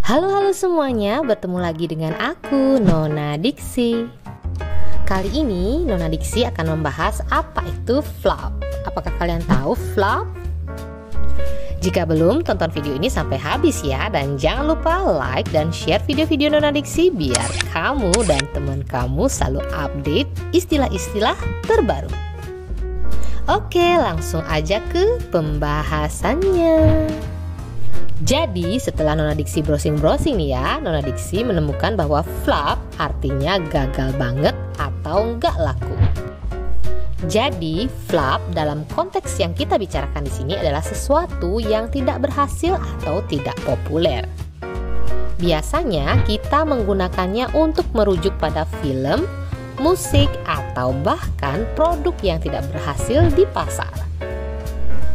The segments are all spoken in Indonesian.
Halo semuanya, bertemu lagi dengan aku, Nona Diksi. Kali ini Nona Diksi akan membahas apa itu flop. Apakah kalian tahu flop? Jika belum, tonton video ini sampai habis ya. Dan jangan lupa like dan share video-video Nona Diksi biar kamu dan teman kamu selalu update istilah-istilah terbaru. Oke, langsung aja ke pembahasannya. Jadi setelah Nona Diksi browsing-browsing nih ya, Nona Diksi menemukan bahwa flop artinya gagal banget atau nggak laku. Jadi flop dalam konteks yang kita bicarakan di sini adalah sesuatu yang tidak berhasil atau tidak populer. Biasanya kita menggunakannya untuk merujuk pada film, musik, atau bahkan produk yang tidak berhasil di pasar.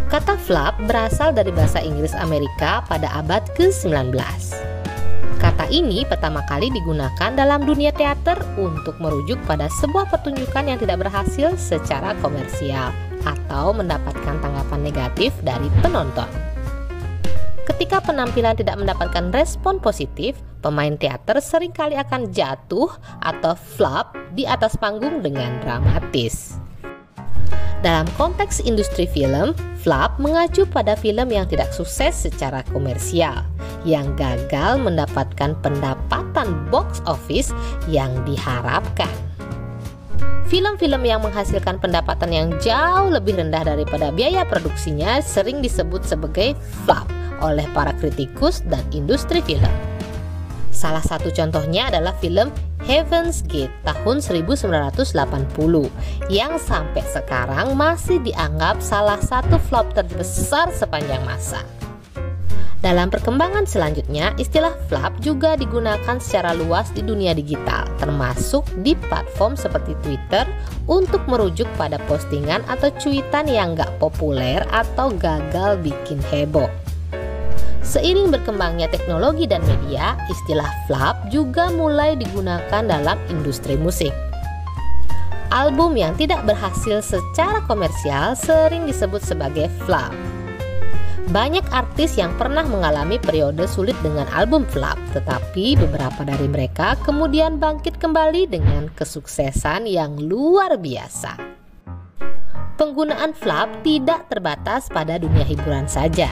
Kata flop berasal dari bahasa Inggris Amerika pada abad ke-19. Kata ini pertama kali digunakan dalam dunia teater untuk merujuk pada sebuah pertunjukan yang tidak berhasil secara komersial atau mendapatkan tanggapan negatif dari penonton. Ketika penampilan tidak mendapatkan respon positif, pemain teater seringkali akan jatuh atau flop di atas panggung dengan dramatis. Dalam konteks industri film, flop mengacu pada film yang tidak sukses secara komersial, yang gagal mendapatkan pendapatan box office yang diharapkan. Film-film yang menghasilkan pendapatan yang jauh lebih rendah daripada biaya produksinya sering disebut sebagai flop oleh para kritikus dan industri film. Salah satu contohnya adalah film Heaven's Gate tahun 1980 yang sampai sekarang masih dianggap salah satu flop terbesar sepanjang masa. Dalam perkembangan selanjutnya, istilah flop juga digunakan secara luas di dunia digital, termasuk di platform seperti Twitter untuk merujuk pada postingan atau cuitan yang gak populer atau gagal bikin heboh. Seiring berkembangnya teknologi dan media, istilah flop juga mulai digunakan dalam industri musik. Album yang tidak berhasil secara komersial sering disebut sebagai flop. Banyak artis yang pernah mengalami periode sulit dengan album flop, tetapi beberapa dari mereka kemudian bangkit kembali dengan kesuksesan yang luar biasa. Penggunaan flop tidak terbatas pada dunia hiburan saja.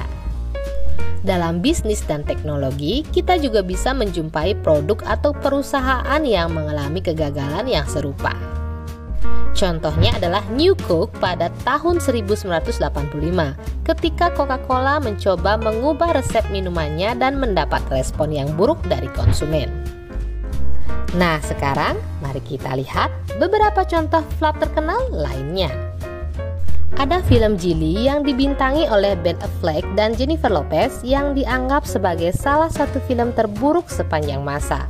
Dalam bisnis dan teknologi, kita juga bisa menjumpai produk atau perusahaan yang mengalami kegagalan yang serupa. Contohnya adalah New Coke pada tahun 1985, ketika Coca-Cola mencoba mengubah resep minumannya dan mendapat respon yang buruk dari konsumen. Nah, sekarang mari kita lihat beberapa contoh flop terkenal lainnya. Ada film Gigli yang dibintangi oleh Ben Affleck dan Jennifer Lopez yang dianggap sebagai salah satu film terburuk sepanjang masa.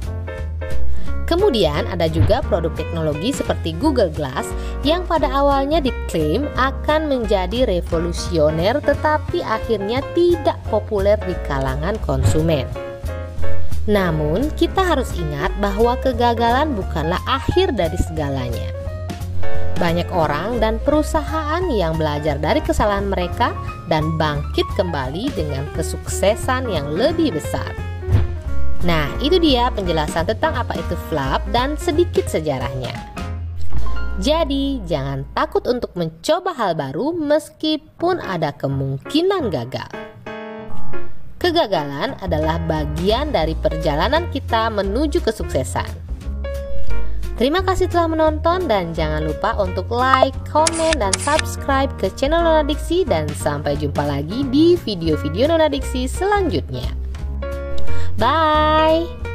Kemudian ada juga produk teknologi seperti Google Glass yang pada awalnya diklaim akan menjadi revolusioner tetapi akhirnya tidak populer di kalangan konsumen. Namun kita harus ingat bahwa kegagalan bukanlah akhir dari segalanya. Banyak orang dan perusahaan yang belajar dari kesalahan mereka dan bangkit kembali dengan kesuksesan yang lebih besar. Nah, itu dia penjelasan tentang apa itu flop dan sedikit sejarahnya. Jadi, jangan takut untuk mencoba hal baru meskipun ada kemungkinan gagal. Kegagalan adalah bagian dari perjalanan kita menuju kesuksesan. Terima kasih telah menonton dan jangan lupa untuk like, komen, dan subscribe ke channel Nona Diksi dan sampai jumpa lagi di video-video Nona Diksi selanjutnya. Bye!